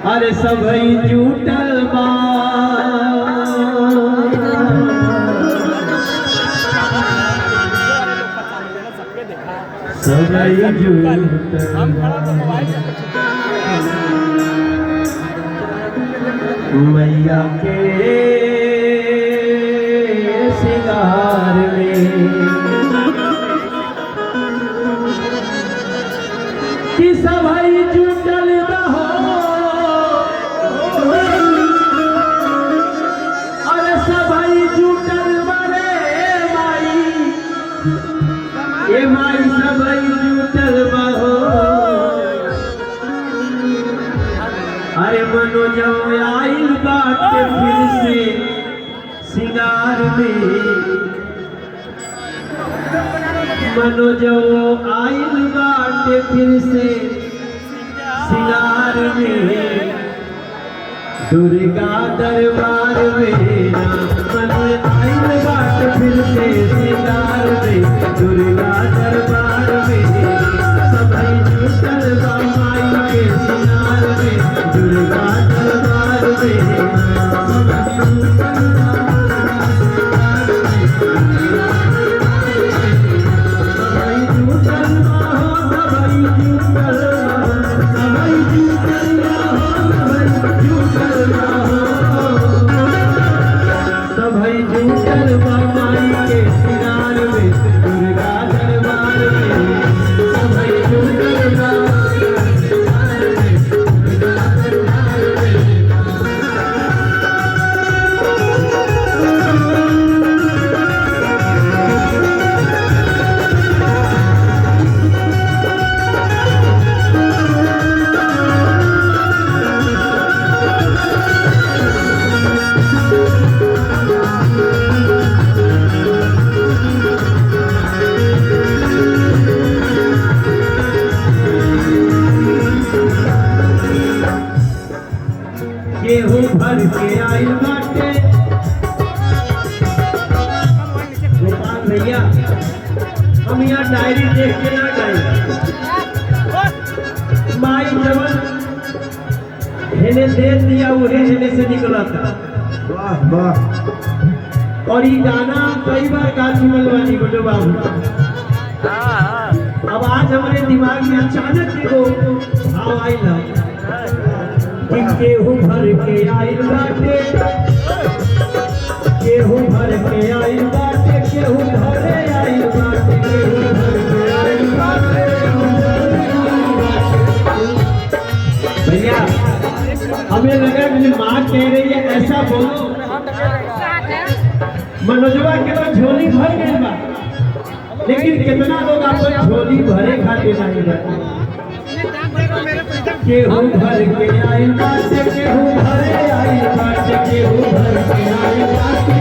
अरे सबई जुटल बा सबई जुटल मैया के सिंगार में कि सबई जुटल रहो अरे सबई जुटल बरे माई ए माई सबई जुटल बहो अरे मनो जब आइल बाटे फिर से सिंगार में मनो जब आइल बाटे फिर से सिंगार में दुर्गा दरबार में मनो आइल बाटे फिर से सिंगार में दुर्गा दरबार में सबई जुटल बा माई के सिंगार में दुर्गा दरबार में गेहूं भर के आइल बाटे गोपाल भैया हम यहाँ डायरी देख के ना गए माई जवन हेने दे दिया उन्हें हेने से निकला था वाह वाह और ये गाना कई बार गा चुकल बानी बोलो बाबू अब आज हमारे दिमाग में अचानक देखो भाव आइल गेहूं भर के आइल बाटे गेहूं भर के आइल बाटे गेहूं भरे आइल बाटे गेहूं भर के आइल बाटे भैया हमें लगा कि माँ कह रही है ऐसा बोलो मनोजवा के तो झोली भर गई बा लेकिन कितना लोग आपको झोली भरे खाते नहीं रहते गेहूं भर के आइल बाटे गेहूं भरे आइल बाटे गेहूं भर के आइल बाटे